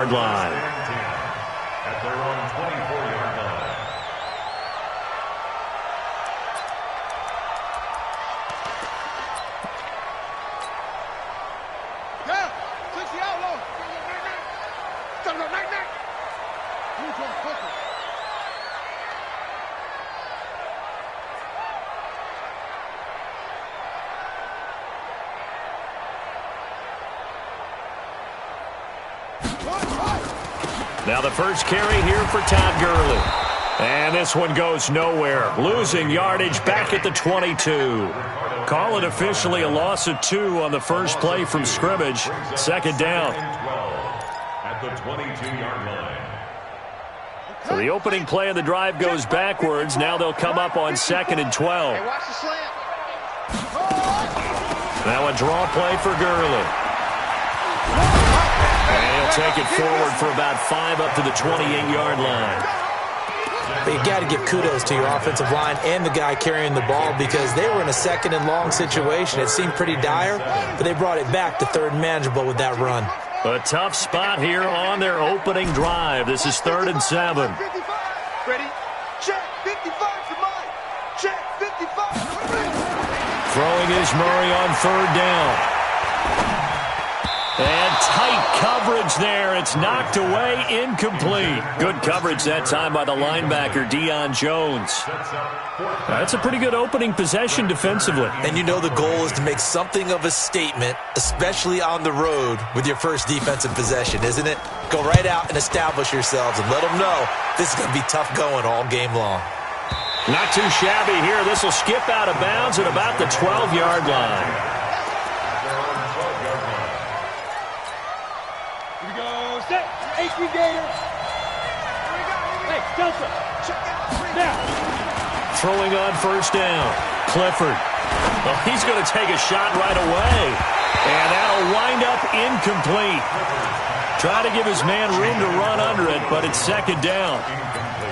line. At their own 24-yard line. Now the first carry here for Todd Gurley. And this one goes nowhere. Losing yardage back at the 22. Call it officially a loss of 2 on the first play from scrimmage. Second down. At the 22-yard line. So the opening play of the drive goes backwards. Now they'll come up on 2nd and 12. Now a draw play for Gurley. And he'll take it forward for about 5 up to the 28-yard line. You got to give kudos to your offensive line and the guy carrying the ball because they were in a 2nd and long situation. It seemed pretty dire, but they brought it back to 3rd and manageable with that run. A tough spot here on their opening drive. This is 3rd and 7. Ready? Check. 55 for Mike. Check. 55 for Mike. Throwing is Murray on 3rd down. And tight coverage there. It's knocked away, incomplete. Good coverage that time by the linebacker, Deion Jones. That's a pretty good opening possession defensively. And you know the goal is to make something of a statement, especially on the road with your first defensive possession, isn't it? Go right out and establish yourselves and let them know this is going to be tough going all game long. Not too shabby here. This will skip out of bounds at about the 12-yard line. Hey, Delta. Now. Throwing on 1st down. Clifford. Well, he's going to take a shot right away. And that'll wind up incomplete. Try to give his man room to run under it, but it's 2nd down.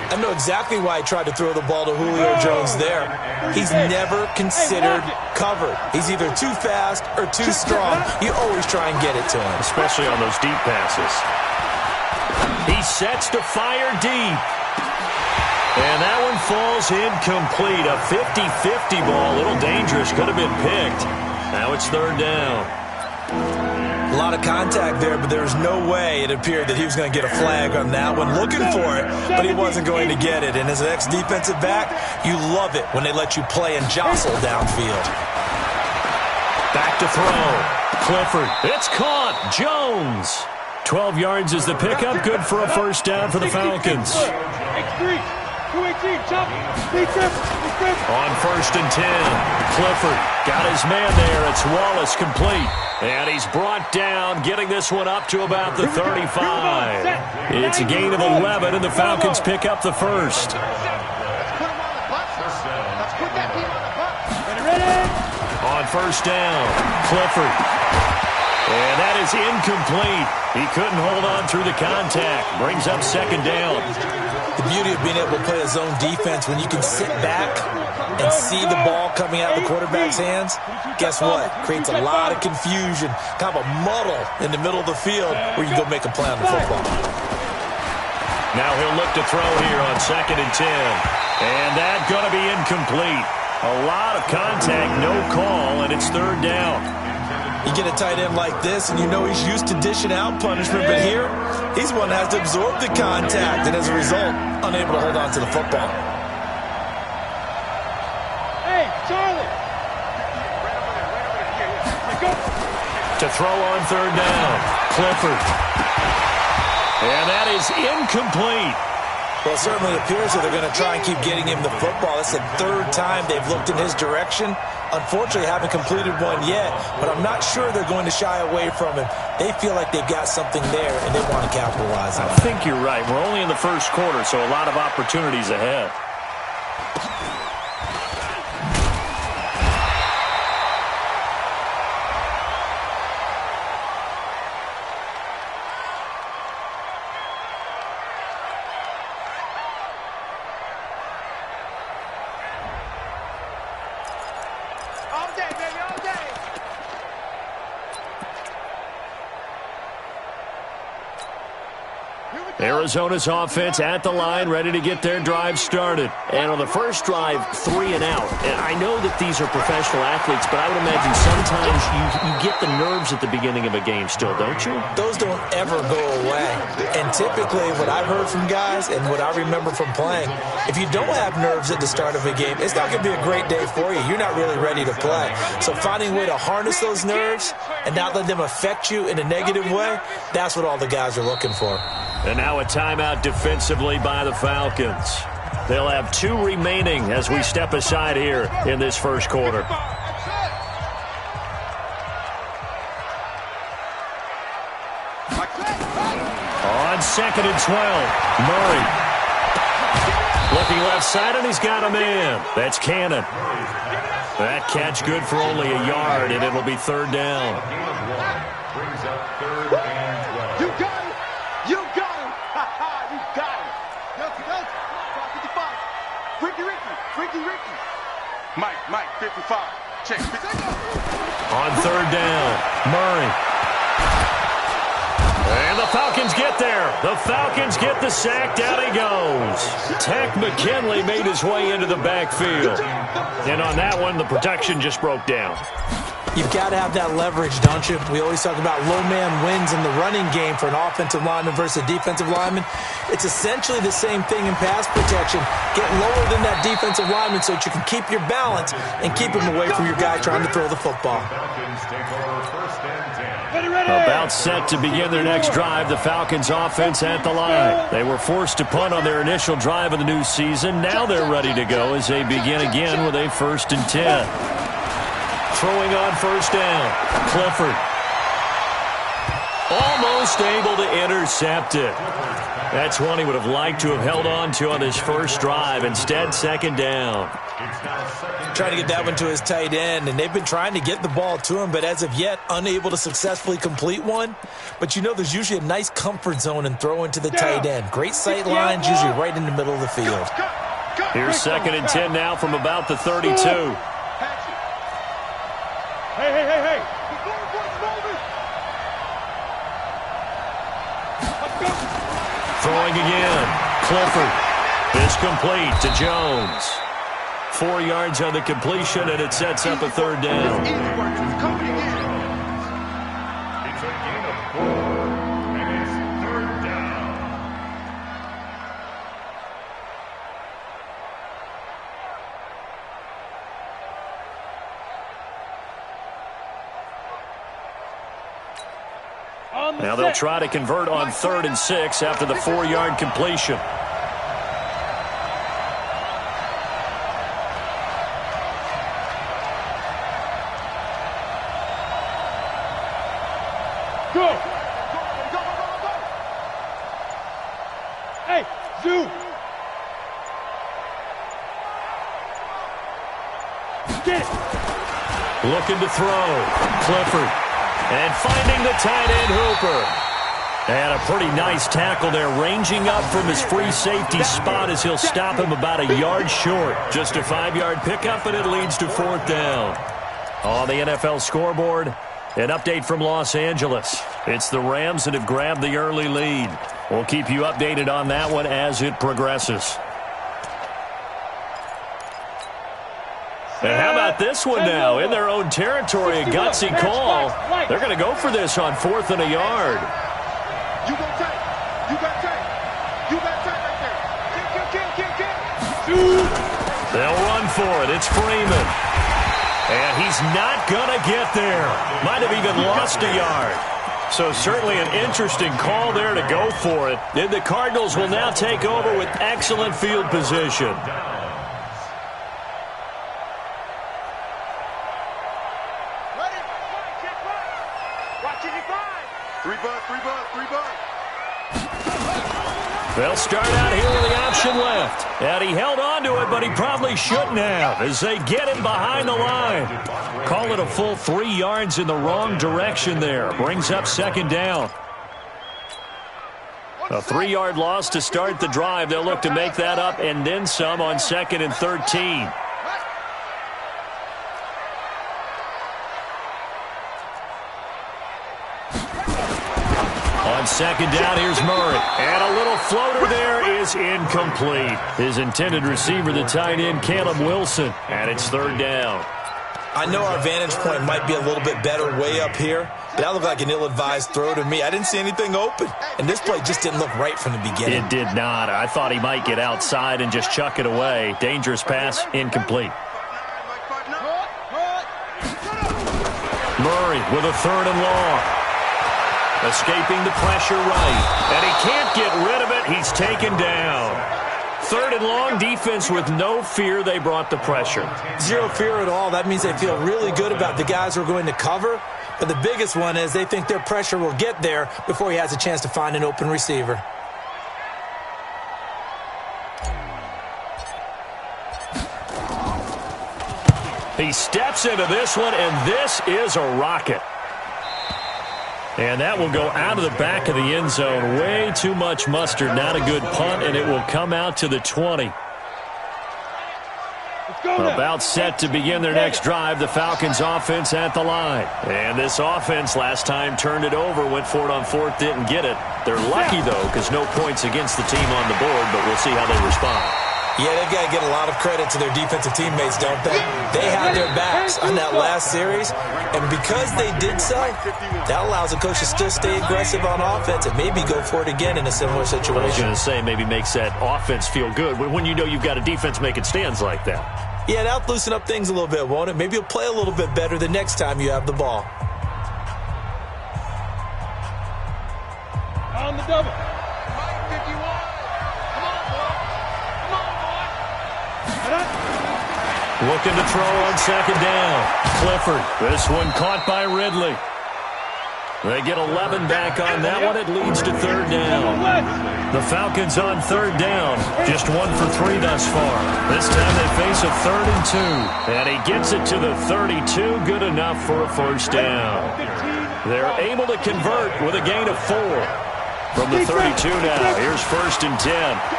I know exactly why he tried to throw the ball to Julio Jones there. He's never considered covered. He's either too fast or too strong. You always try and get it to him. Especially on those deep passes. He sets to fire deep. And that one falls incomplete. A 50-50 ball. A little dangerous. Could have been picked. Now it's 3rd down. A lot of contact there, but there was no way it appeared that he was going to get a flag on that one. Looking for it, but he wasn't going to get it. And as an ex-defensive back, you love it when they let you play and jostle downfield. Back to throw. Clifford. It's caught. Jones. 12 yards is the pickup. Good for a 1st down for the Falcons. On 1st and 10. Clifford got his man there. It's Wallace complete. And he's brought down, getting this one up to about the 35. It's a gain of 11, and the Falcons pick up the 1st. On 1st down, Clifford. And that is incomplete. He couldn't hold on through the contact. Brings up 2nd down. The beauty of being able to play a zone defense when you can sit back and see the ball coming out of the quarterback's hands, guess what? Creates a lot of confusion, kind of a muddle in the middle of the field where you can go make a play on the football. Now he'll look to throw here on 2nd and 10. And that's going to be incomplete. A lot of contact, no call, and it's 3rd down. You get a tight end like this, and you know he's used to dishing out punishment, but here, he's one that has to absorb the contact, and as a result, unable to hold on to the football. Hey, Charlie! To throw on 3rd down, Clifford. And that is incomplete. Well, it certainly appears that they're going to try and keep getting him the football. That's the 3rd time they've looked in his direction. Unfortunately, haven't completed one yet, but I'm not sure they're going to shy away from him. They feel like they've got something there, and they want to capitalize on it. I think you're right. We're only in the 1st quarter, so a lot of opportunities ahead. Arizona's offense at the line, ready to get their drive started. And on the first drive, 3 and out. And I know that these are professional athletes, but I would imagine sometimes you get the nerves at the beginning of a game still, don't you? Those don't ever go away. And typically, what I've heard from guys and what I remember from playing, if you don't have nerves at the start of a game, it's not going to be a great day for you. You're not really ready to play. So finding a way to harness those nerves and not let them affect you in a negative way, that's what all the guys are looking for. And now a timeout defensively by the Falcons. They'll have 2 remaining as we step aside here in this first quarter. On 2nd and 12, Murray. Looking left side, and he's got a man. That's Cannon. That catch good for only a yard, and it'll be 3rd down. Brings up 3rd and 12. You got it. You got it. You got it. Dusty, 55. Ricky. Mike, 55. Check. On 3rd down, Murray. And the Falcons get there. The Falcons get the sack. Down he goes. Tech McKinley made his way into the backfield. And on that one, the protection just broke down. You've got to have that leverage, don't you? We always talk about low man wins in the running game for an offensive lineman versus a defensive lineman. It's essentially the same thing in pass protection. Get lower than that defensive lineman so that you can keep your balance and keep him away from your guy trying to throw the football. Falcons take over 1st and 10. About set to begin their next drive, the Falcons offense at the line. They were forced to punt on their initial drive of the new season. Now they're ready to go as they begin again with a 1st and 10. Throwing on 1st down, Clifford. Almost able to intercept it. That's one he would have liked to have held on to on his first drive. Instead, 2nd down. Trying to get that one to his tight end, and they've been trying to get the ball to him, but as of yet, unable to successfully complete one. But you know there's usually a nice comfort zone in throwing to the tight end. Great sight lines, usually right in the middle of the field. Here's 2nd and 10 now from about the 32. Hey. Throwing again. Clifford. Is complete to Jones. 4 yards on the completion, and it sets up a 3rd down. It's a gain of 4, and it's 3rd down. Now they'll try to convert on 3rd and 6 after the 4-yard completion. Go! Hey, Zoo! Get it! Looking to throw. Clifford. And finding the tight end Hooper. And a pretty nice tackle there, ranging up from his free safety spot as he'll stop him about a yard short. Just a 5-yard pickup, and it leads to 4th down. On the NFL scoreboard, an update from Los Angeles. It's the Rams that have grabbed the early lead. We'll keep you updated on that one as it progresses. And how about this one now? In their own territory, a gutsy call. They're going to go for this on 4th and a yard. You got tight. You got tight. You got tight right there. Kill. They'll run for it. It's Freeman. And he's not going to get there. Might have even lost a yard. So certainly an interesting call there to go for it. And the Cardinals will now take over with excellent field position. They'll start out here with the option left. And he held on to it, but he probably shouldn't have as they get him behind the line. Call it a full 3 yards in the wrong direction there. Brings up 2nd down. A 3-yard loss to start the drive. They'll look to make that up and then some on 2nd and 13. On second down, here's Murray. And a little floater there is incomplete. His intended receiver, the tight end, Caleb Wilson. And it's third down. I know our vantage point might be a little bit better way up here, but that looked like an ill-advised throw to me. I didn't see anything open, and this play just didn't look right from the beginning. It did not. I thought he might get outside and just chuck it away. Dangerous pass, incomplete. Murray with a third and long. Escaping the pressure right. And he can't get rid of it. He's taken down. Third and long, defense with no fear. They brought the pressure. Zero fear at all. That means they feel really good about the guys who are going to cover. But the biggest one is they think their pressure will get there before he has a chance to find an open receiver. He steps into this one, and this is a rocket. And that will go out of the back of the end zone. Way too much mustard. Not a good punt, and it will come out to the 20. About set to begin their next drive. The Falcons offense at the line. And this offense last time turned it over, went for it on fourth, didn't get it. They're lucky, though, because no points against the team on the board, but we'll see how they respond. Yeah, they've got to get a lot of credit to their defensive teammates, don't they? They had their backs on that last series, and because they did so, that allows the coach to still stay aggressive on offense and maybe go for it again in a similar situation. I was going to say, maybe makes that offense feel good when you know you've got a defense making stands like that. Yeah, that'll loosen up things a little bit, won't it? Maybe you'll play a little bit better the next time you have the ball. On the double. Looking to throw on second down. Clifford. This one caught by Ridley. They get 11 back on that one. It leads to third down. The Falcons on third down. Just 1 for 3 thus far. This time they face a 3rd and 2. And he gets it to the 32. Good enough for a first down. They're able to convert with a gain of 4. From the 32 now. Here's 1st and 10.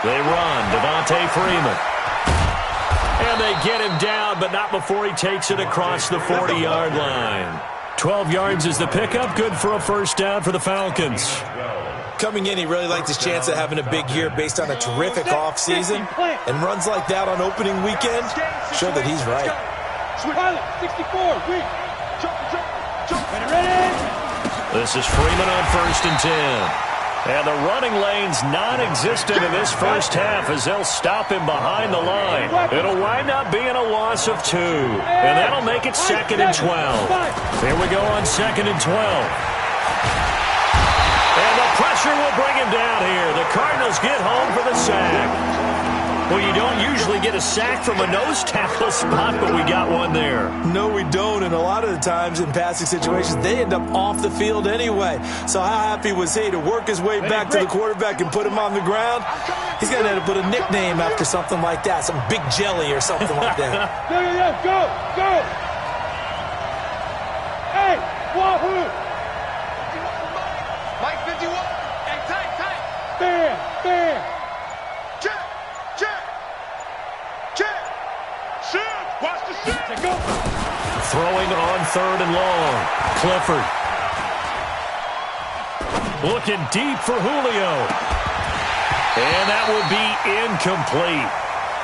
They run. Devontae Freeman. And they get him down, but not before he takes it across the 40-yard line. 12 yards is the pickup. Good for a first down for the Falcons. Coming in, he really liked his chance of having a big year based on a terrific offseason. And runs like that on opening weekend show that he's right. 64. This is Freeman on 1st and 10. And the running lane's non-existent in this first half as they'll stop him behind the line. It'll wind up being a loss of 2. And that'll make it 2nd and 12. Here we go on 2nd and 12. And the pressure will bring him down here. The Cardinals get home for the sack. Well, you don't usually get a sack from a nose tackle spot, but we got one there. No, we don't, and a lot of the times in passing situations, they end up off the field anyway. So how happy was he to work his way back to the quarterback and put him on the ground? He's going to have to put a nickname after something like that, some Big Jelly or something like that. Go! Hey, wahoo! Mike 51. Hey, tight. Bam. Watch the shit. Throwing on 3rd and long. Clifford. Looking deep for Julio. And that will be incomplete.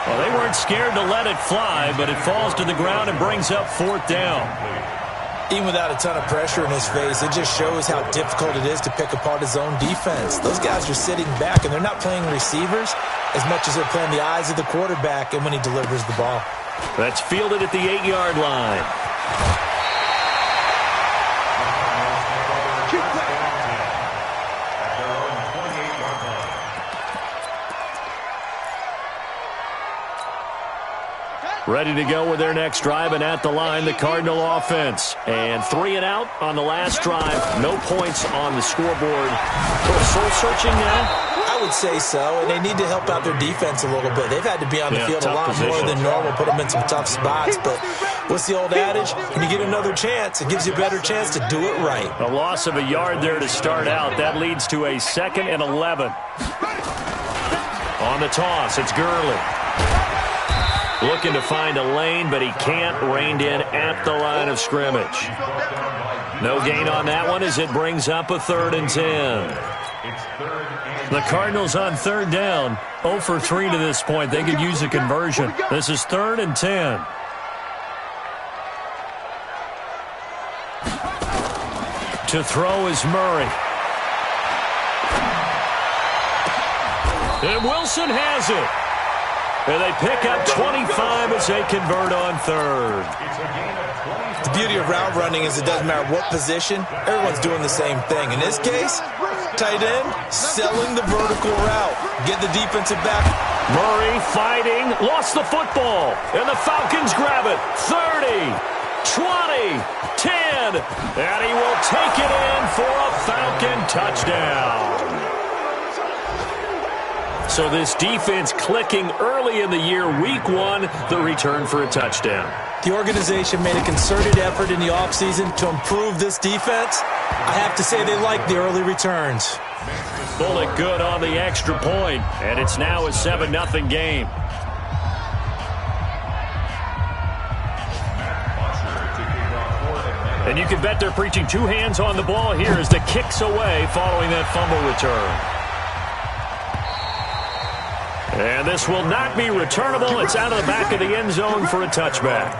Well, they weren't scared to let it fly, but it falls to the ground and brings up 4th down. Even without a ton of pressure in his face, it just shows how difficult it is to pick apart his own defense. Those guys are sitting back, and they're not playing receivers as much as they're playing the eyes of the quarterback and when he delivers the ball. That's fielded at the 8-yard line. Ready to go with their next drive, and at the line, the Cardinal offense. And 3 and out on the last drive. No points on the scoreboard. A little soul-searching now? I would say so, and they need to help out their defense a little bit. They've had to be on the field a lot more than normal, put them in some tough spots. But what's the old adage? When you get another chance, it gives you a better chance to do it right. A loss of a yard there to start out. That leads to a 2nd and 11. On the toss, it's Gurley. Looking to find a lane, but he can't. Reined in at the line of scrimmage. No gain on that one as it brings up a 3rd and 10. It's 3rd and The Cardinals on 3rd down. 0 for 3 to this point. They could use a conversion. This is 3rd and 10. To throw is Murray. And Wilson has it. And they pick up 25 as they convert on 3rd. The beauty of route running is it doesn't matter what position, everyone's doing the same thing. In this case, tight end, selling the vertical route. Get the defensive back. Murray fighting, lost the football, and the Falcons grab it. 30, 20, 10, and he will take it in for a Falcon touchdown. So this defense clicking early in the year, week 1, the return for a touchdown. The organization made a concerted effort in the offseason to improve this defense. I have to say they like the early returns. Bullet good on the extra point, and it's now a 7-0 game. And you can bet they're preaching 2 hands on the ball here as the kick's away following that fumble return. And this will not be returnable. It's out of the back of the end zone for a touchback.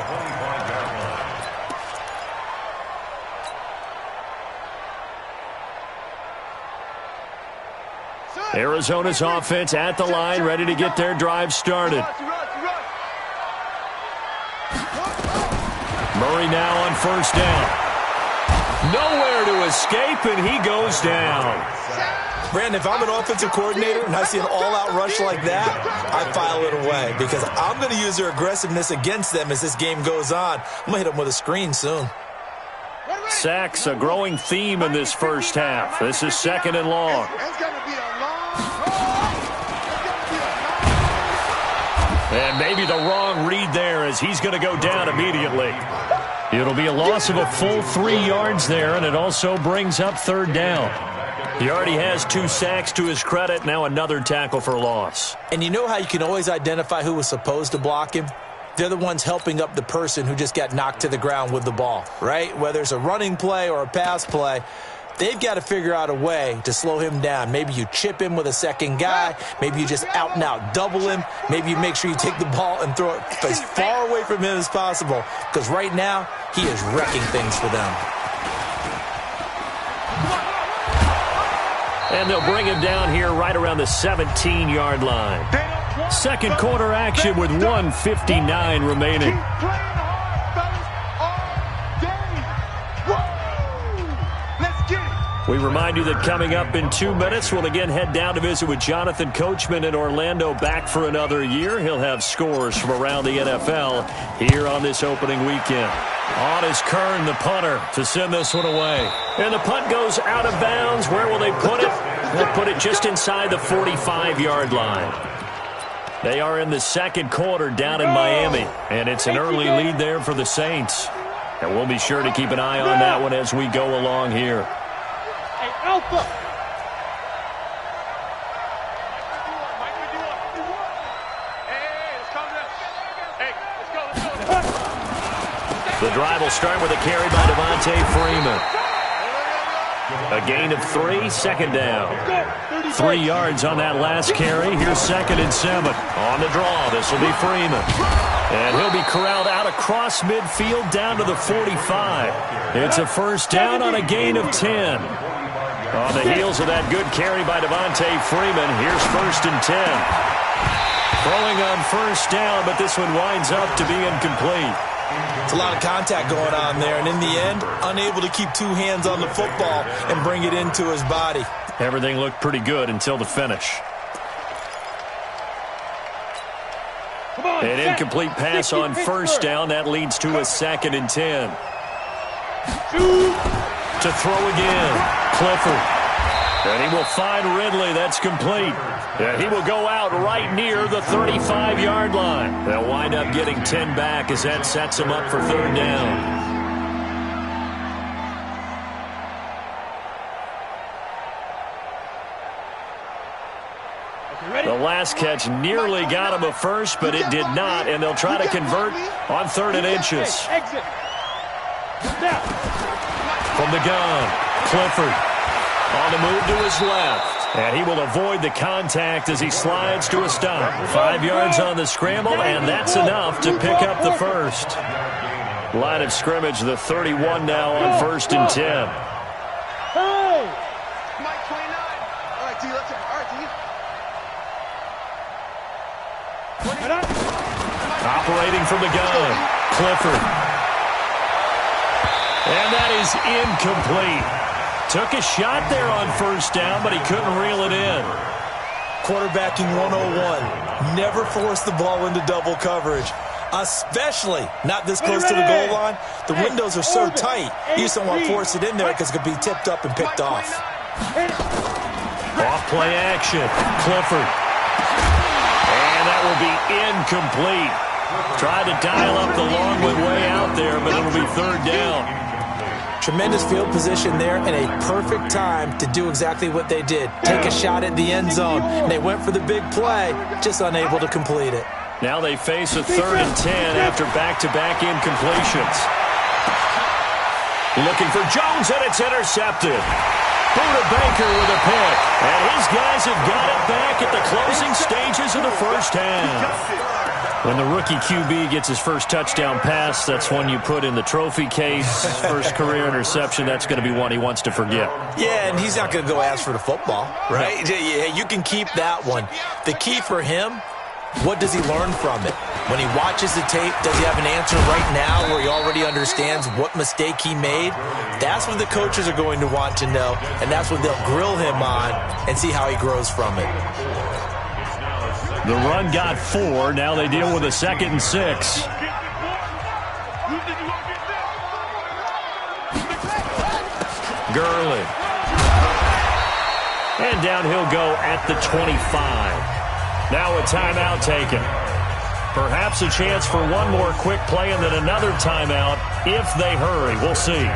Arizona's offense at the line, ready to get their drive started. Murray now on 1st down. Nowhere to escape, and he goes down. Brandon, if I'm an offensive coordinator and I see an all-out rush like that, I file it away because I'm going to use their aggressiveness against them as this game goes on. I'm going to hit them with a screen soon. Sacks, a growing theme in this first half. This is 2nd and long. And maybe the wrong read there as he's going to go down immediately. It'll be a loss of a full 3 yards there, and it also brings up 3rd down. He already has 2 sacks to his credit. Now another tackle for loss. And you know how you can always identify who was supposed to block him? They're the ones helping up the person who just got knocked to the ground with the ball, right? Whether it's a running play or a pass play, they've got to figure out a way to slow him down. Maybe you chip him with a second guy. Maybe you just out-and-out double him. Maybe you make sure you take the ball and throw it as far away from him as possible. Because right now, he is wrecking things for them. And they'll bring him down here right around the 17-yard line. 2nd quarter action with 1:59 remaining. We remind you that coming up in 2 minutes, we'll again head down to visit with Jonathan Coachman in Orlando, back for another year. He'll have scores from around the NFL here on this opening weekend. On is Kern, the punter, to send this one away. And the punt goes out of bounds. Where will they put it? They'll put it just inside the 45-yard line. They are in the 2nd quarter down in Miami, and it's an early lead there for the Saints. And we'll be sure to keep an eye on that one as we go along here. Hey, Alpha! The drive will start with a carry by Devontae Freeman. A gain of 3, 2nd down. 3 yards on that last carry. Here's 2nd and 7. On the draw, this will be Freeman. And he'll be corralled out across midfield down to the 45. It's a 1st down on a gain of 10. On the heels of that good carry by Devontae Freeman, here's 1st and 10. Throwing on 1st down, but this one winds up to be incomplete. It's a lot of contact going on there, and in the end, unable to keep 2 hands on the football and bring it into his body. Everything looked pretty good until the finish. An incomplete pass on 1st down. That leads to a 2nd and 10. To throw again. Clifford. And he will find Ridley. That's complete. And he will go out right near the 35-yard line. They'll wind up getting 10 back as that sets him up for 3rd down. The last catch nearly got him a first, but it did not, and they'll try to convert on 3rd and inches. From the gun, Clifford on the move to his left. And he will avoid the contact as he slides to a stop. 5 yards on the scramble, and that's enough to pick up the first. Line of scrimmage, the 31 now on 1st and 10. Mike 29. All right, T, let's go. All right, T. Operating from the gun, Clifford. And that is incomplete. Took a shot there on 1st down, but he couldn't reel it in. Quarterbacking 101. Never force the ball into double coverage, especially not this close to the goal line. The windows are so tight, you just don't want to force it in there because it could be tipped up and picked off. Off-play action, Clifford. And that will be incomplete. Tried to dial up the long way out there, but it'll be 3rd down. Tremendous field position there and a perfect time to do exactly what they did. Take a shot at the end zone. And they went for the big play, just unable to complete it. Now they face a 3rd and 10 after back-to-back incompletions. Looking for Jones, and it's intercepted. Buda Baker with a pick. And his guys have got it back at the closing stages of the 1st half. When the rookie QB gets his first touchdown pass, that's one you put in the trophy case. First career interception, that's going to be one he wants to forget. Yeah, and he's not going to go ask for the football, right? Yeah, you can keep that one. The key for him, what does he learn from it? When he watches the tape, does he have an answer right now where he already understands what mistake he made? That's what the coaches are going to want to know, and that's what they'll grill him on and see how he grows from it. The run got 4. Now they deal with a 2nd and 6. Gurley. And down he'll go at the 25. Now a timeout taken. Perhaps a chance for one more quick play and then another timeout if they hurry. We'll see.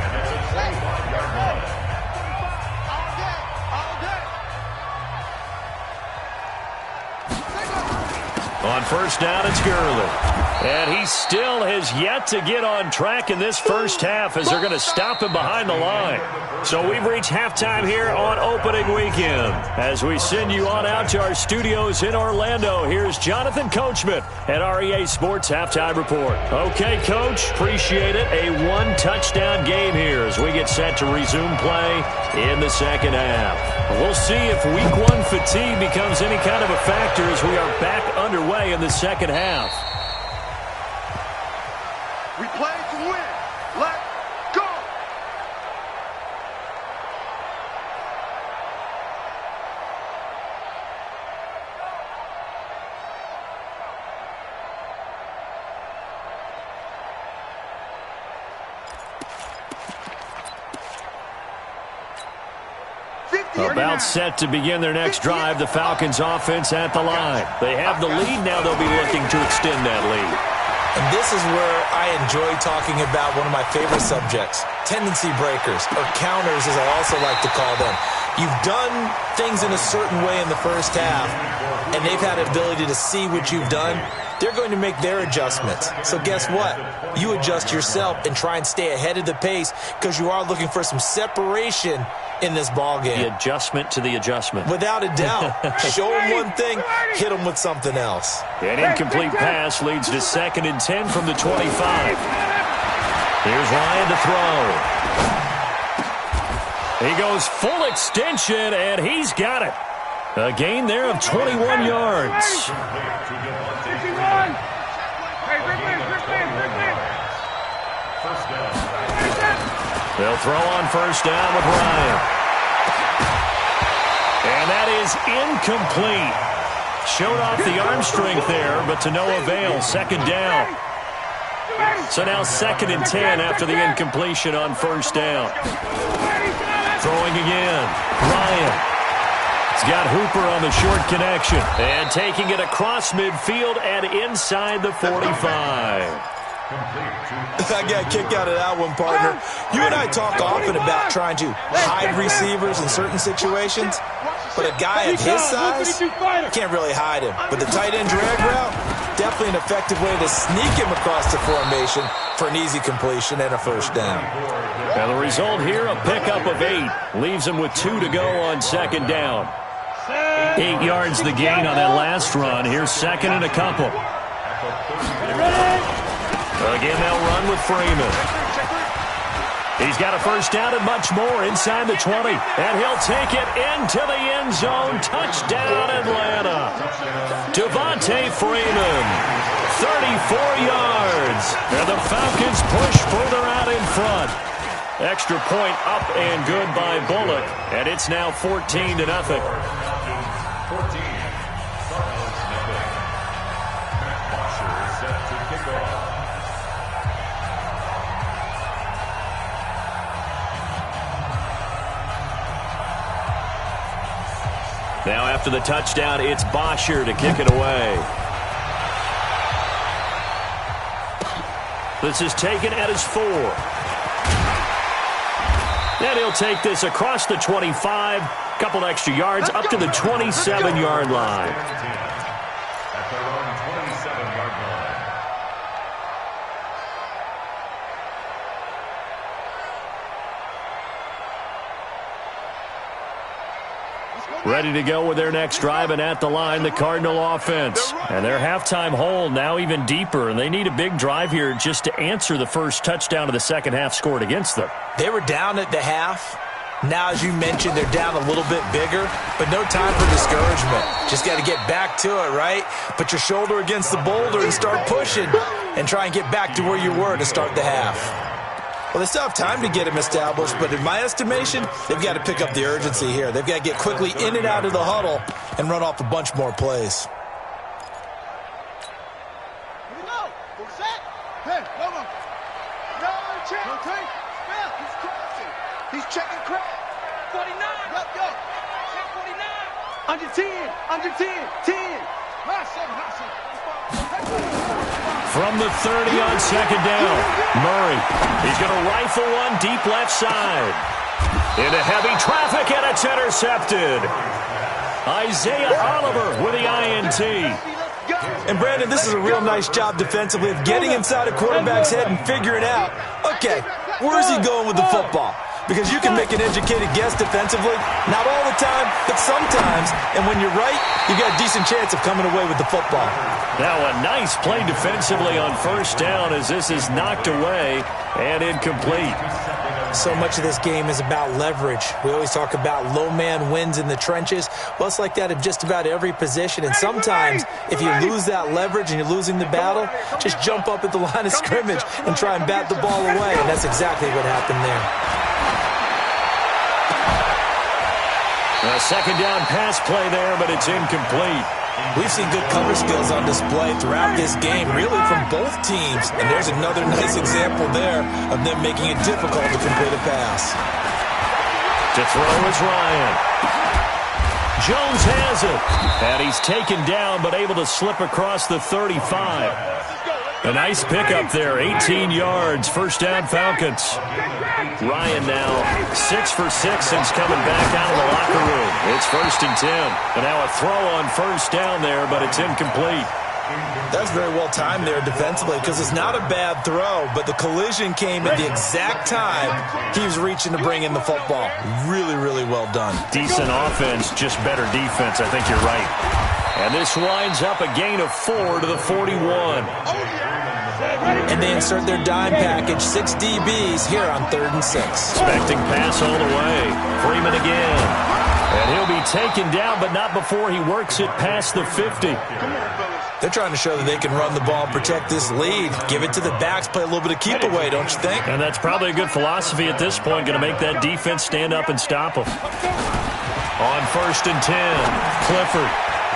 On 1st down, it's Gurley. And he still has yet to get on track in this 1st half as they're going to stop him behind the line. So we've reached halftime here on opening weekend. As we send you on out to our studios in Orlando, here's Jonathan Coachman at REA Sports Halftime Report. Okay, Coach, appreciate it. A 1-touchdown game here as we get set to resume play in the 2nd half. We'll see if Week 1 fatigue becomes any kind of a factor as we are back underway in the 2nd half. We play to win. Let's go. About set to begin their next drive, the Falcons offense at the line. They have the lead, now they'll be looking to extend that lead. And this is where I enjoy talking about one of my favorite subjects, tendency breakers, or counters as I also like to call them. You've done things in a certain way in the 1st half, and they've had the ability to see what you've done. They're going to make their adjustments. So guess what? You adjust yourself and try and stay ahead of the pace because you are looking for some separation in this ball game. The adjustment to the adjustment. Without a doubt. Show them one thing, hit them with something else. An incomplete pass leads to 2nd and 10 from the 25. Here's Ryan to throw. He goes full extension, and he's got it. A gain there of 21 yards. They'll throw on 1st down with Ryan. And that is incomplete. Showed off the arm strength there, but to no avail. 2nd down. So now 2nd and 10 after the incompletion on 1st down. Throwing again. Ryan. He's got Hooper on the short connection. And taking it across midfield and inside the 45. I got a kick out of that one, partner. You and I talk often about trying to hide receivers in certain situations, but a guy of his size can't really hide him. But the tight end drag route, definitely an effective way to sneak him across the formation for an easy completion and a 1st down. And the result here, a pickup of 8. Leaves him with 2 to go on 2nd down. 8 yards the gain on that last run. Here's second and a couple. Again, they'll run with Freeman. He's got a first down and much more inside the 20. And he'll take it into the end zone. Touchdown, Atlanta. Devontae Freeman, 34 yards. And the Falcons push further out in front. Extra point up and good by Bullock. And it's now 14-0. Now after the touchdown, it's Bosher to kick it away. This is taken at his 4. And he'll take this across the 25, couple extra yards up to the 27-yard line. At their own 27-yard line. Ready to go with their next drive, and at the line, the Cardinal offense. And their halftime hole now even deeper, and they need a big drive here just to answer the first touchdown of the second half scored against them. They were down at the half. Now, as you mentioned, they're down a little bit bigger, but no time for discouragement. Just got to get back to it, right? Put your shoulder against the boulder and start pushing and try and get back to where you were to start the half. Well, they still have time to get him established, but in my estimation, they've got to pick up the urgency here. They've got to get quickly in and out of the huddle and run off a bunch more plays. Here we go. Who's that? Hey, come on. No, check. No, take. Yeah, he's crossing. He's checking crap. 49. Yup, yup. Check 49. Under 10. Under 10. 10. Hustle. From the 30 on second down, Murray. He's going to rifle one deep left side. Into heavy traffic, and it's intercepted. Isaiah Oliver with the INT. And, Brandon, this is a real nice job defensively of getting inside a quarterback's head and figuring out, okay, where's he going with the football? Because you can make an educated guess defensively, not all the time, but sometimes. And when you're right, you've got a decent chance of coming away with the football. Now a nice play defensively on first down as this is knocked away and incomplete. So much of this game is about leverage. We always talk about low man wins in the trenches. Well, it's like that in just about every position. And sometimes if you lose that leverage and you're losing the battle, just jump up at the line of scrimmage and try and bat the ball away. And that's exactly what happened there. A second down pass play there, but it's incomplete. We've seen good cover skills on display throughout this game, really from both teams. And there's another nice example there of them making it difficult to complete a pass. To throw is Ryan. Jones has it. And he's taken down, but able to slip across the 35. A nice pickup there, 18 yards, first down Falcons. Ryan now 6 for 6 since coming back out of the locker room. It's 1st and 10. And now a throw on first down there, but it's incomplete. That's very well timed there defensively because it's not a bad throw, but the collision came at the exact time he was reaching to bring in the football. Really, really well done. Decent offense, just better defense. I think you're right. And this winds up a gain of 4 to the 41. And they insert their dime package, 6 DBs here on 3rd and 6. Expecting pass all the way. Freeman again. And he'll be taken down, but not before he works it past the 50. They're trying to show that they can run the ball and protect this lead. Give it to the backs, play a little bit of keep away, don't you think? And that's probably a good philosophy at this point, going to make that defense stand up and stop them. On 1st and 10, Clifford.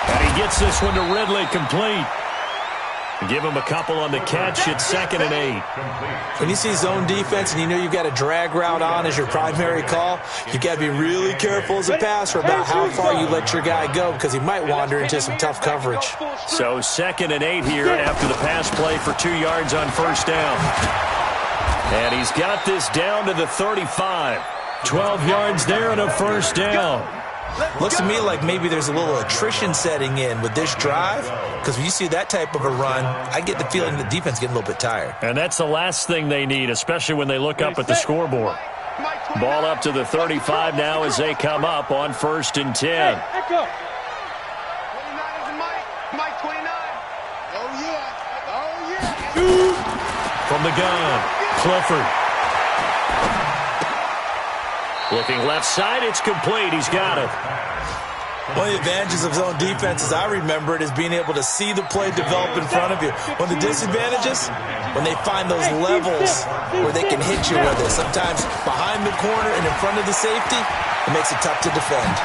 And he gets this one to Ridley, complete. Give him a couple on the catch. It's 2nd and 8. When you see zone defense and you know you've got a drag route on as your primary call, you've got to be really careful as a passer about how far you let your guy go because he might wander into some tough coverage. So 2nd and 8 here after the pass play for 2 yards on first down. And he's got this down to the 35. 12 yards there and a first down. Looks to me like maybe there's a little attrition setting in with this drive because when you see that type of a run, I get the feeling the defense is getting a little bit tired. And that's the last thing they need, especially when they look up at the scoreboard. Ball up to the 35 now as they come up on 1st and 10. Hey, echo. 29 is Mike. Mike 29. Oh, yeah. Oh, yeah. From the gun, Clifford. Looking left side, it's complete. He's got it. One of the advantages of zone defense, as I remember it, is being able to see the play develop in front of you. One of the disadvantages, when they find those levels where they can hit you with it. Sometimes behind the corner and in front of the safety, it makes it tough to defend.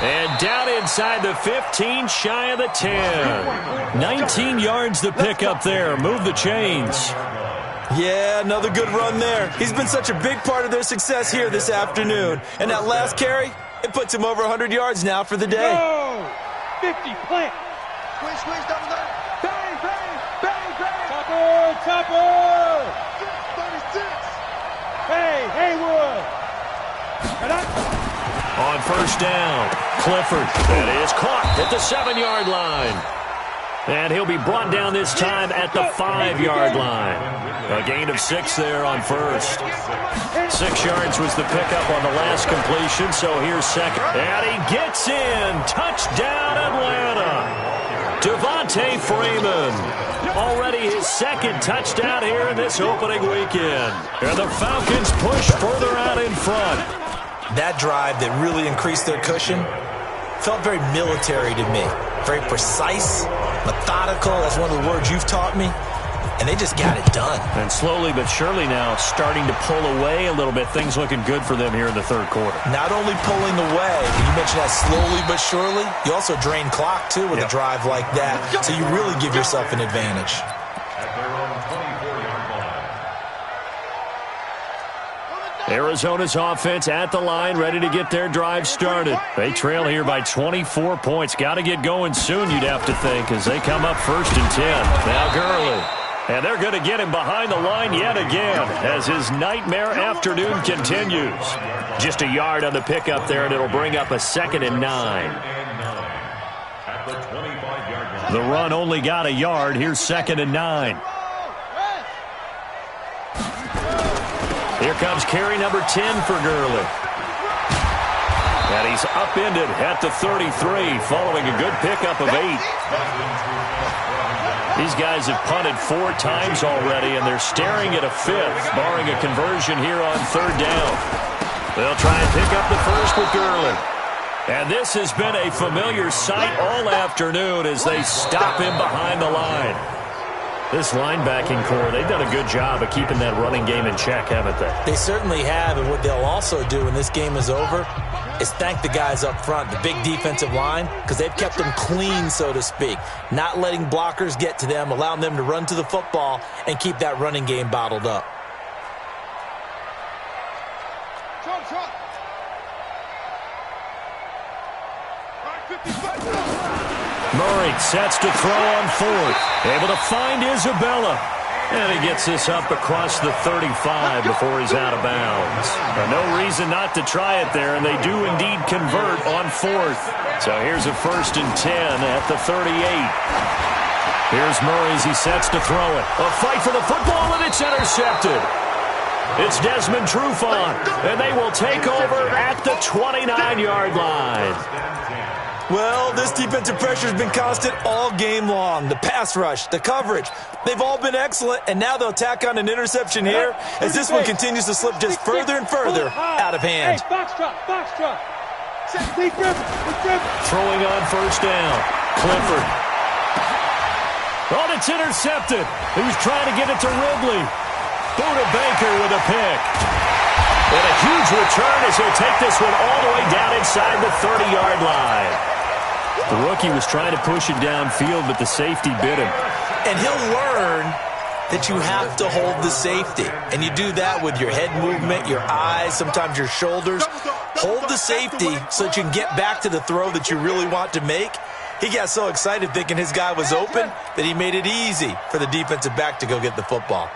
And down inside the 15, shy of the 10. 19 yards to pick up there. Move the chains. Yeah, another good run there. He's been such a big part of their success here this afternoon. And that last carry, it puts him over 100 yards now for the day. Go. 50, plant. Squish, double down. Bang, bang, bang, bang. Chopper. 36. Hey, Haywood. And On 1st down, Clifford. That is caught at the 7-yard line. And he'll be brought down this time at the 5-yard line. A gain of 6 there on 1st. 6 yards was the pickup on the last completion, so here's 2nd. And he gets in. Touchdown, Atlanta. Devontae Freeman. Already his 2nd touchdown here in this opening weekend. And the Falcons push further out in front. That drive that really increased their cushion felt very military to me. Very precise, methodical. That's one of the words you've taught me. And they just got it done. And slowly but surely now starting to pull away a little bit. Things looking good for them here in the 3rd quarter. Not only pulling away, but you mentioned that slowly but surely, you also drain clock, too, with a drive like that. So you really give yourself an advantage. Arizona's offense at the line, ready to get their drive started. They trail here by 24 points. Got to get going soon, you'd have to think, as they come up 1st and 10. Now Gurley. And they're going to get him behind the line yet again as his nightmare afternoon continues. Just a yard on the pickup there, and it'll bring up a 2nd and 9. The run only got a yard. Here's 2nd and 9. Here comes carry number 10 for Gurley. And he's upended at the 33 following a good pickup of 8. These guys have punted 4 times already, and they're staring at a 5th, barring a conversion here on 3rd down. They'll try and pick up the 1st with Gurley. And this has been a familiar sight all afternoon as they stop him behind the line. This linebacking core, they've done a good job of keeping that running game in check, haven't they? They certainly have, and what they'll also do when this game is over is thank the guys up front, the big defensive line, because they've kept them clean, so to speak, not letting blockers get to them, allowing them to run to the football and keep that running game bottled up. Murray sets to throw on 4th. Able to find Isabella. And he gets this up across the 35 before he's out of bounds. No reason not to try it there, and they do indeed convert on 4th. So here's a 1st and 10 at the 38. Here's Murray as he sets to throw it. A fight for the football, and it's intercepted. It's Desmond Trufant, and they will take over at the 29-yard line. Well, this defensive pressure has been constant all game long. The pass rush, the coverage, they've all been excellent, and now they'll tack on an interception here as this one continues to slip just further and further out of hand. Hey, box drop. Throwing on 1st down. Clifford. Oh, it's intercepted. He was trying to get it to Ridley. Buda Baker with a pick. And a huge return as he'll take this one all the way down inside the 30-yard line. The rookie was trying to push it downfield, but the safety bit him. And he'll learn that you have to hold the safety. And you do that with your head movement, your eyes, sometimes your shoulders. Hold the safety so that you can get back to the throw that you really want to make. He got so excited thinking his guy was open that he made it easy for the defensive back to go get the football.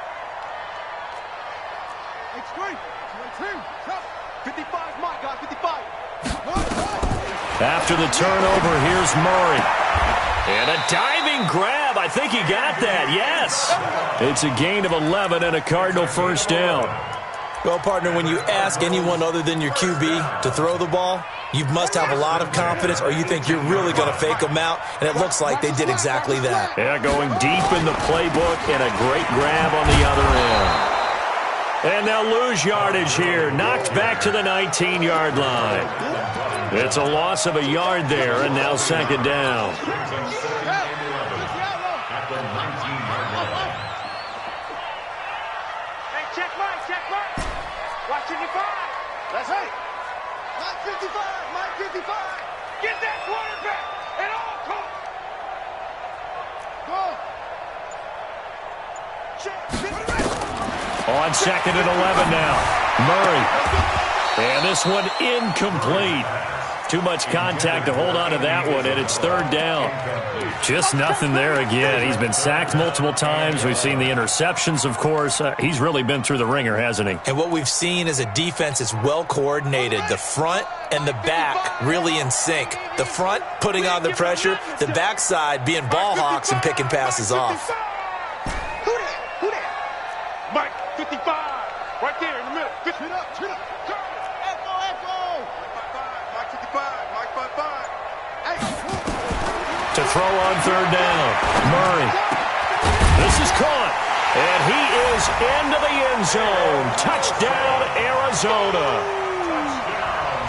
55, my God, 55. After the turnover, here's Murray. And a diving grab. I think he got that, yes. It's a gain of 11 and a Cardinal 1st down. Well, partner, when you ask anyone other than your QB to throw the ball, you must have a lot of confidence or you think you're really going to fake them out, and it looks like they did exactly that. Yeah, going deep in the playbook and a great grab on the other end. And they'll lose yardage here, knocked back to the 19-yard line. It's a loss of a yard there, and now second down. Check Mike. Watching your five. That's right. Mike 55. Get that quarterback at all costs. Go. Check. On second and 11 now. Murray. And this one incomplete. Too much contact to hold on to that one, and it's third down. Just nothing there again. He's been sacked multiple times. We've seen the interceptions, of course. He's really been through the ringer, hasn't he? And what we've seen is a defense that's well coordinated. The front and the back really in sync. The front putting on the pressure, the backside being ball hawks and picking passes off. Who that? Mike 55. Right there in the middle. Turn up. Echo. Mike 55. Mike 55. Hey. To throw on third down. Murray. This is caught. And he is into the end zone. Touchdown, Arizona.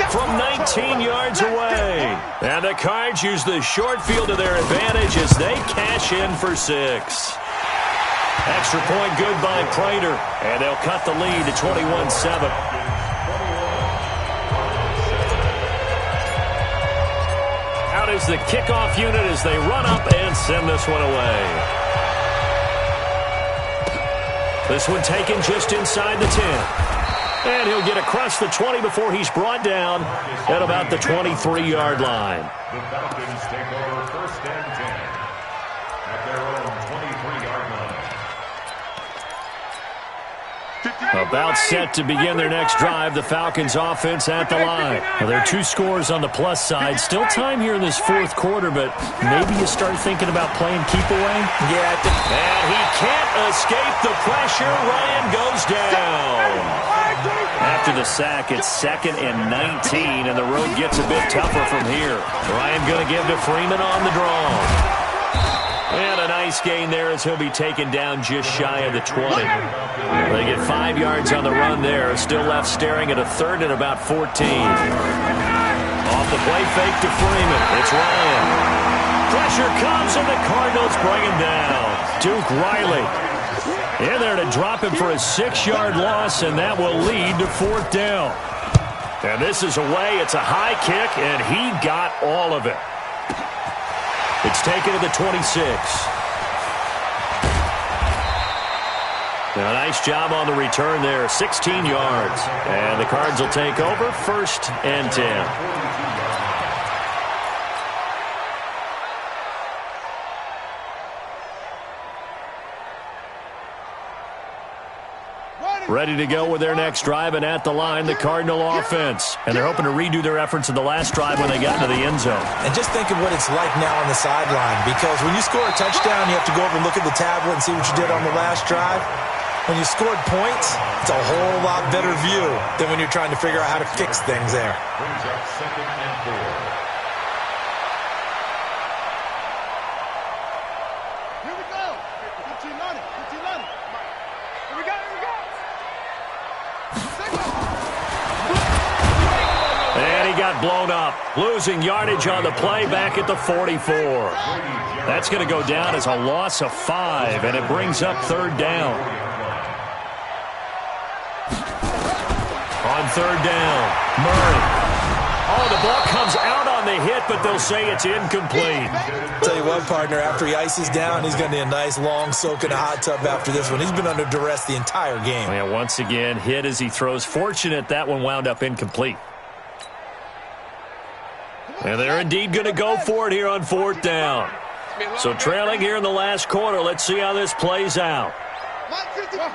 From 19 yards away. And the Cards use the short field to their advantage as they cash in for 6. Extra point good by Prater. And they'll cut the lead to 21-7. Out is the kickoff unit as they run up and send this one away. This one taken just inside the 10. And he'll get across the 20 before he's brought down at about the 23-yard line. The Falcons take over first and 10 at their own 23-yard line. About set to begin their next drive, the Falcons offense at the line. Well, there are 2 scores on the plus side. Still time here in this fourth quarter, but maybe you start thinking about playing keep away? Yeah, and he can't escape the pressure. Ryan goes down. After the sack, it's second and 19, and the road gets a bit tougher from here. Ryan going to give to Freeman on the draw. And a nice gain there as he'll be taken down just shy of the 20. They get 5 yards on the run there. Still left staring at a third and about 14. Off the play fake to Freeman. It's Ryan. Pressure comes and the Cardinals bring him down. Duke Riley in there to drop him for a 6-yard loss, and that will lead to fourth down. And this is away. It's a high kick, and he got all of it. It's taken to the 26. Now, nice job on the return there. 16 yards. And the Cards will take over first and 10. Ready to go with their next drive, and at the line, the Cardinal offense. And they're hoping to redo their efforts in the last drive when they got into the end zone. And just think of what it's like now on the sideline, because when you score a touchdown, you have to go over and look at the tablet and see what you did on the last drive. When you scored points, it's a whole lot better view than when you're trying to figure out how to fix things there. Brings up second and 4. Here we go. 15 on it. Here we go. And he got blown up, losing yardage on the play back at the 44. That's going to go down as a loss of 5, and it brings up third down. On third down, Murray. Oh, the ball comes out on the hit, but they'll say it's incomplete. Tell you what, partner, after he ices down, he's going to need a nice long soak in a hot tub after this one. He's been under duress the entire game. Yeah, once again, hit as he throws. Fortunate that one wound up incomplete. And they're indeed going to go for it here on fourth down. So trailing here in the last quarter, let's see how this plays out. Mike 55.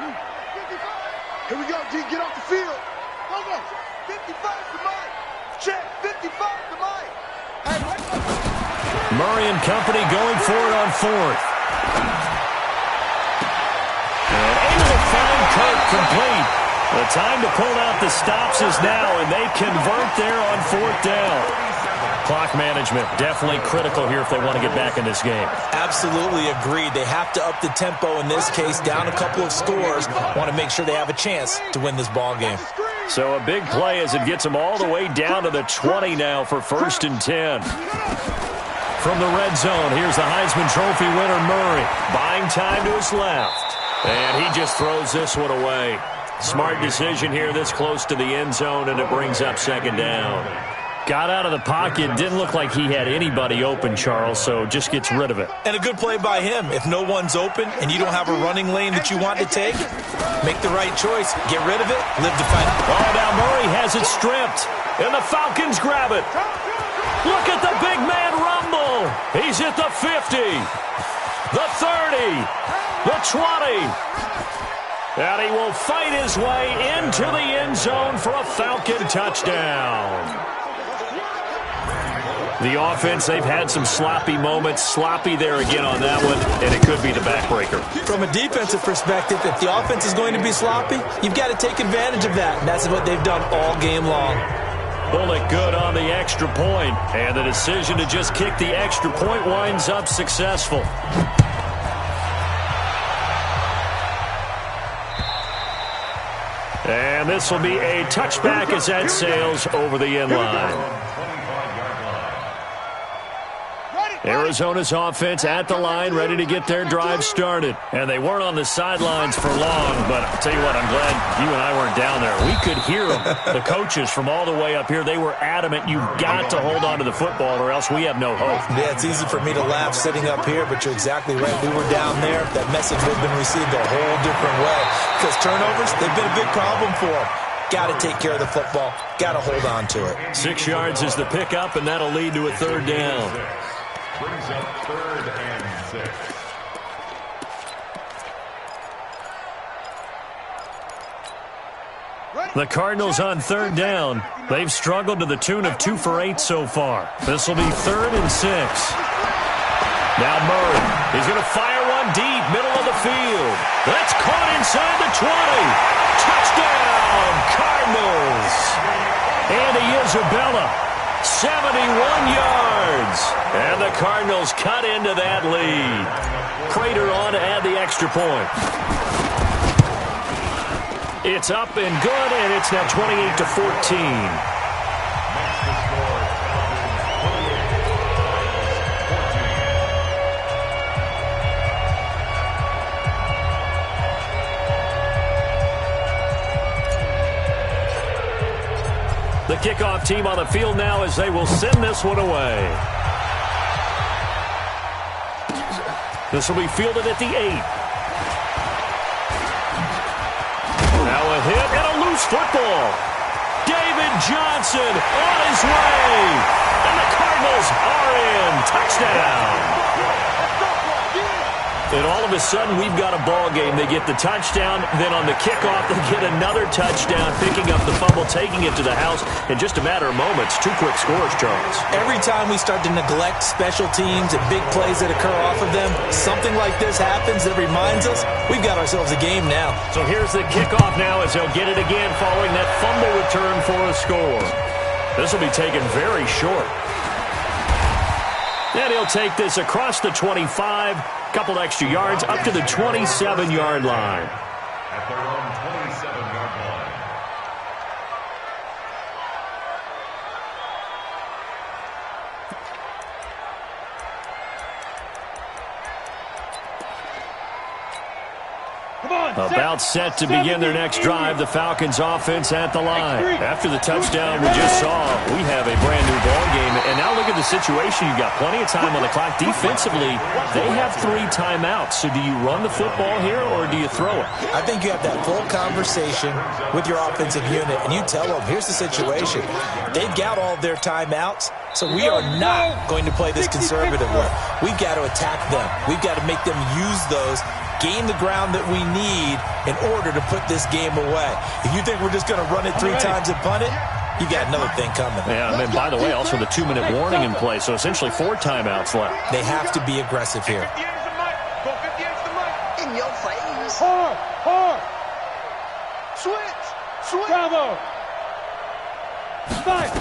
Here we go, G. Get off the field. Go. 55 to Mike. Check. 55 to Mike. Hey, Murray and company going for it on fourth. And able to find Kirk complete. The time to pull out the stops is now, and they convert there on 4th down. Clock management, definitely critical here if they want to get back in this game. Absolutely agreed. They have to up the tempo in this case, down a couple of scores. Want to make sure they have a chance to win this ball game. So a big play as it gets them all the way down to the 20 now for 1st and 10. From the red zone, here's the Heisman Trophy winner, Murray. Buying time to his left. And he just throws this one away. Smart decision here this close to the end zone, and it brings up 2nd down. Got out of the pocket. Didn't look like he had anybody open, Charles, so just gets rid of it. And a good play by him. If no one's open and you don't have a running lane that you want to take, make the right choice. Get rid of it. Live to fight. Oh, now Murray has it stripped, and the Falcons grab it. Look at the big man rumble. He's at the 50, the 30, the 20. And he will fight his way into the end zone for a Falcon touchdown. The offense, they've had some sloppy moments. Sloppy there again on that one, and it could be the backbreaker. From a defensive perspective, if the offense is going to be sloppy, you've got to take advantage of that, and that's what they've done all game long. Bullock good on the extra point, and the decision to just kick the extra point winds up successful. And this will be a touchback as that sails over the end line. Arizona's offense at the line, ready to get their drive started. And they weren't on the sidelines for long, but I'll tell you what, I'm glad you and I weren't down there. We could hear them. The coaches from all the way up here, they were adamant, you've got to hold on to the football or else we have no hope. Yeah, it's easy for me to laugh sitting up here, but you're exactly right. We were down there. That message would have been received a whole different way. Because turnovers, they've been a big problem for them. Got to take care of the football. Got to hold on to it. 6 yards is the pickup, and that'll lead to a 3rd down. Brings up 3rd and 6. The Cardinals on 3rd down. They've struggled to the tune of 2 for 8 so far. This will be 3rd and 6. Now Murray. He's going to fire one deep, middle of the field. That's caught inside the 20. Touchdown, Cardinals. Andy Isabella. 71 yards. And the Cardinals cut into that lead. Prater on to add the extra point. It's up and good, and it's now 28-14. The kickoff team on the field now as they will send this one away. This will be fielded at the 8. Now a hit and a loose football. David Johnson on his way. And the Cardinals are in. Touchdown. And all of a sudden, we've got a ball game. They get the touchdown. Then on the kickoff, they get another touchdown, picking up the fumble, taking it to the house in just a matter of moments. 2 quick scores, Charles. Every time we start to neglect special teams and big plays that occur off of them, something like this happens that reminds us we've got ourselves a game now. So here's the kickoff now as they'll get it again following that fumble return for a score. This will be taken very short. And he'll take this across the 25, couple extra yards, up to the 27-yard line. At their own 27-yard line. About set to begin their next drive, the Falcons offense at the line. After the touchdown we just saw, we have a brand new ball game. And now look at the situation. You've got plenty of time on the clock. Defensively, they have 3 timeouts. So do you run the football here or do you throw it? I think you have that full conversation with your offensive unit, and you tell them, here's the situation. They've got all their timeouts, so we are not going to play this conservatively. We've got to attack them. We've got to make them use those, gain the ground that we need in order to put this game away. If you think we're just going to run it 3 times and punt it, you got another thing coming. Yeah, and by the way, also the 2-minute warning in play, so essentially 4 timeouts left. They have to be aggressive here. In your face. Hard, hard. Switch. Bravo. Fight.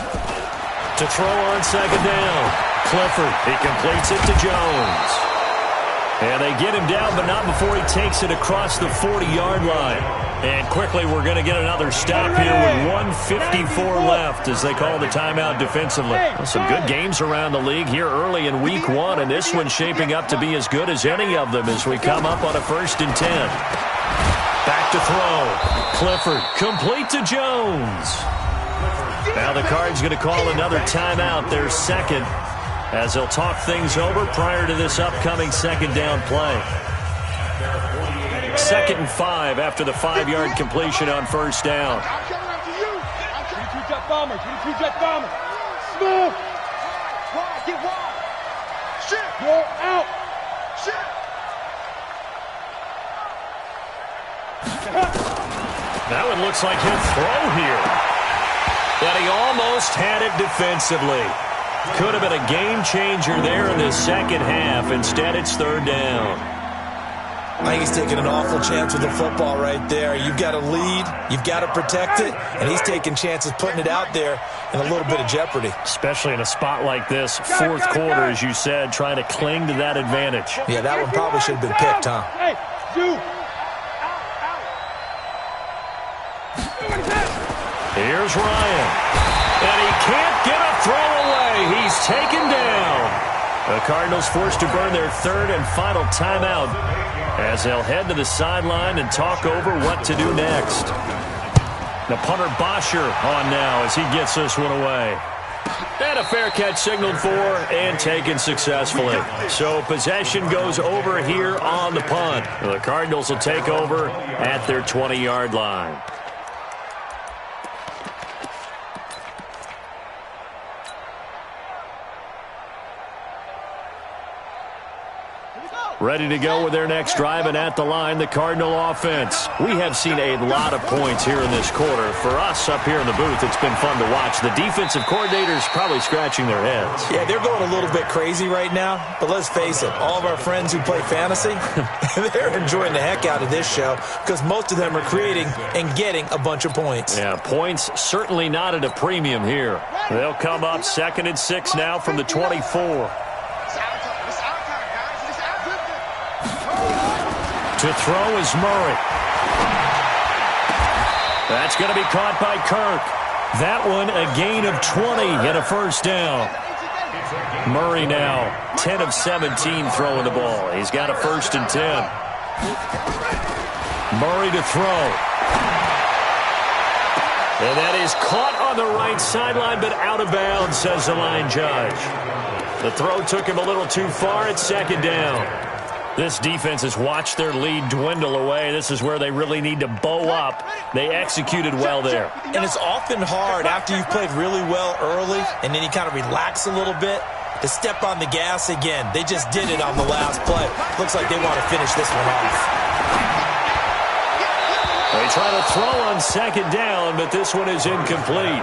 To throw on second down. Clifford, he completes it to Jones. And they get him down, but not before he takes it across the 40-yard line. And quickly, we're going to get another stop here with 1:54 left as they call the timeout defensively. Well, some good games around the league here early in week 1, and this one's shaping up to be as good as any of them as we come up on a 1st and 10. Back to throw. Clifford, complete to Jones. Now the Cards going to call another timeout, their second, as they'll talk things over prior to this upcoming second down play. 2nd and 5 after the 5-yard completion on 1st down. Jet bombers. Jet bombers. Smooth. Get wide. Shit. You're out. Shit. That one looks like he'll throw here. But he almost had it defensively. Could have been a game changer there in the second half. Instead, it's 3rd down. I think he's taking an awful chance with the football right there. You've got to lead, you've got to protect it, and he's taking chances putting it out there in a little bit of jeopardy. Especially in a spot like this, 4th quarter, as you said, trying to cling to that advantage. Yeah, that one probably should have been picked, huh? Hey, dude. Here's Ryan. And he can't get a throw away. He's taken down. The Cardinals forced to burn their 3rd and final timeout as they'll head to the sideline and talk over what to do next. The punter Bosher on now as he gets this one away. And a fair catch signaled for and taken successfully. So possession goes over here on the punt. The Cardinals will take over at their 20-yard line. Ready to go with their next drive, and at the line, the Cardinal offense. We have seen a lot of points here in this quarter. For us up here in the booth, it's been fun to watch. The defensive coordinators probably scratching their heads. Yeah, they're going a little bit crazy right now, but let's face it, all of our friends who play fantasy, they're enjoying the heck out of this show because most of them are creating and getting a bunch of points. Yeah, points certainly not at a premium here. They'll come up 2nd and 6 now from the 24. To throw is Murray. That's going to be caught by Kirk. That one a gain of 20 and a 1st down. Murray now 10 of 17 throwing the ball. He's got a 1st and 10. Murray to throw. And that is caught on the right sideline, but out of bounds, says the line judge. The throw took him a little too far at 2nd down. This defense has watched their lead dwindle away. This is where they really need to bow up. They executed well there. And it's often hard after you've played really well early and then you kind of relax a little bit to step on the gas again. They just did it on the last play. Looks like they want to finish this one off. They try to throw on 2nd down, but this one is incomplete.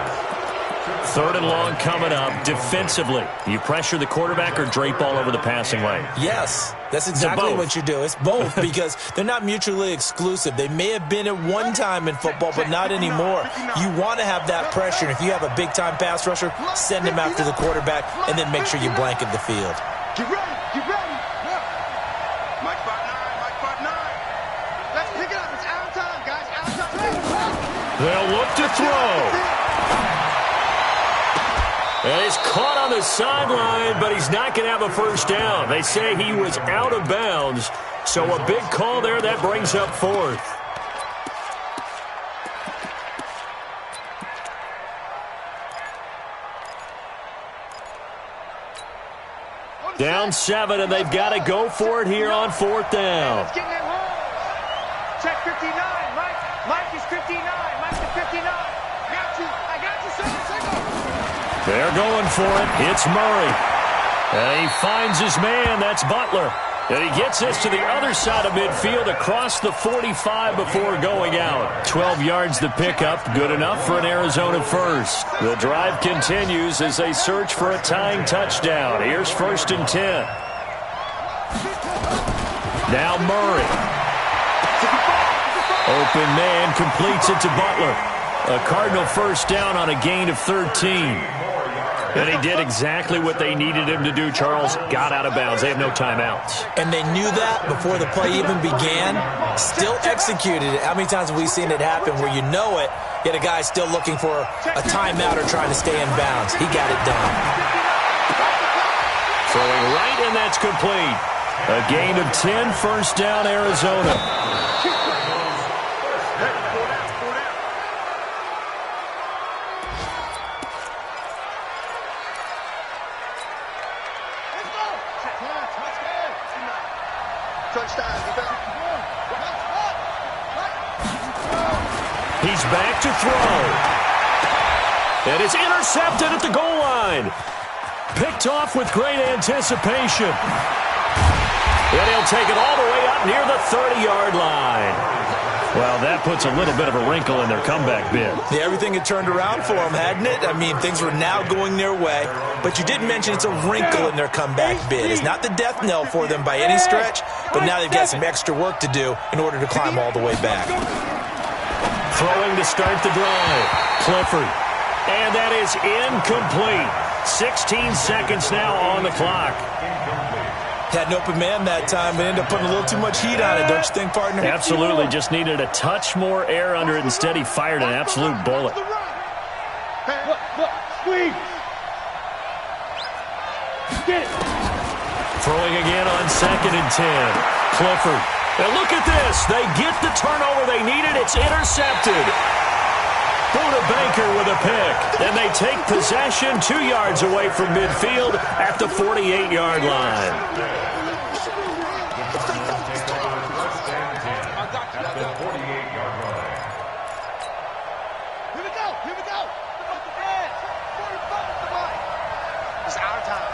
3rd and long coming up. Defensively, you pressure the quarterback or drape all over the passing lane? Yes, that's exactly what you do. It's both because they're not mutually exclusive. They may have been at one time in football, but not anymore. You want to have that pressure. And if you have a big-time pass rusher, send him after the quarterback and then make sure you blanket the field. Get ready. Get ready. Mike 5-9. Let's pick it up. It's out of time, guys. Out of time. They'll look to throw. And he's caught on the sideline, but he's not going to have a 1st down. They say he was out of bounds, so a big call there that brings up 4th. Down 7, and they've got to go for it here on 4th down. Let's get in that hole. Check 59. Mike is 59. Mike's the 59. I got you, son. They're going for it. It's Murray. And he finds his man. That's Butler. And he gets this to the other side of midfield across the 45 before going out. 12 yards the pickup. Good enough for an Arizona 1st. The drive continues as they search for a tying touchdown. Here's 1st and 10. Now Murray. Open man completes it to Butler. A Cardinal first down on a gain of 13. And he did exactly what they needed him to do, Charles. Got out of bounds. They have no timeouts. And they knew that before the play even began. Still executed it. How many times have we seen it happen where you know it, yet a guy still looking for a timeout or trying to stay in bounds? He got it done. Throwing right, and that's complete. A gain of 10, first down, Arizona. He's back to throw. And it's intercepted at the goal line. Picked off with great anticipation. And he'll take it all the way up near the 30-yard line. Well, that puts a little bit of a wrinkle in their comeback bid. Yeah, everything had turned around for them, hadn't it? I mean, things were now going their way. But you did mention it's a wrinkle in their comeback bid. It's not the death knell for them by any stretch, but now they've got some extra work to do in order to climb all the way back. Throwing to start the drive. Clifford. And that is incomplete. 16 seconds now on the clock. Had an open man that time, but ended up putting a little too much heat on it, don't you think, partner? Absolutely. Just needed a touch more air under it. Instead, he fired an absolute bullet. Look, squeeze. Get it. Throwing again on 2nd and 10. Clifford. And look at this. They get the turnover they needed. It's intercepted. Buda Baker with a pick. And they take possession 2 yards away from midfield at the 48-yard line. Here we go. It's our time.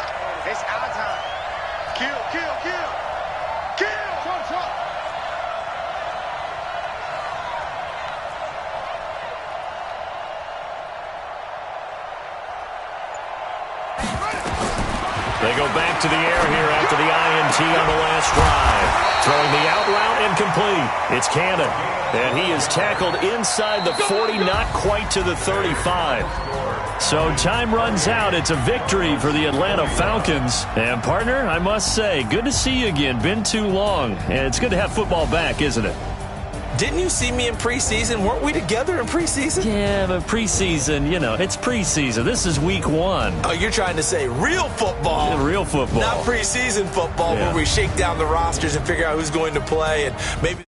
It's our time. Kill. Shot. They go back to the air here after the INT on the last drive. Throwing the out route incomplete. It's Cannon. And he is tackled inside the 40, not quite to the 35. So time runs out. It's a victory for the Atlanta Falcons. And, partner, I must say, good to see you again. Been too long. And it's good to have football back, isn't it? Didn't you see me in preseason? Weren't we together in preseason? Yeah, but preseason, you know, it's preseason. This is week 1. Oh, you're trying to say real football. Yeah, real football. Not preseason football, yeah, where we shake down the rosters and figure out who's going to play and maybe...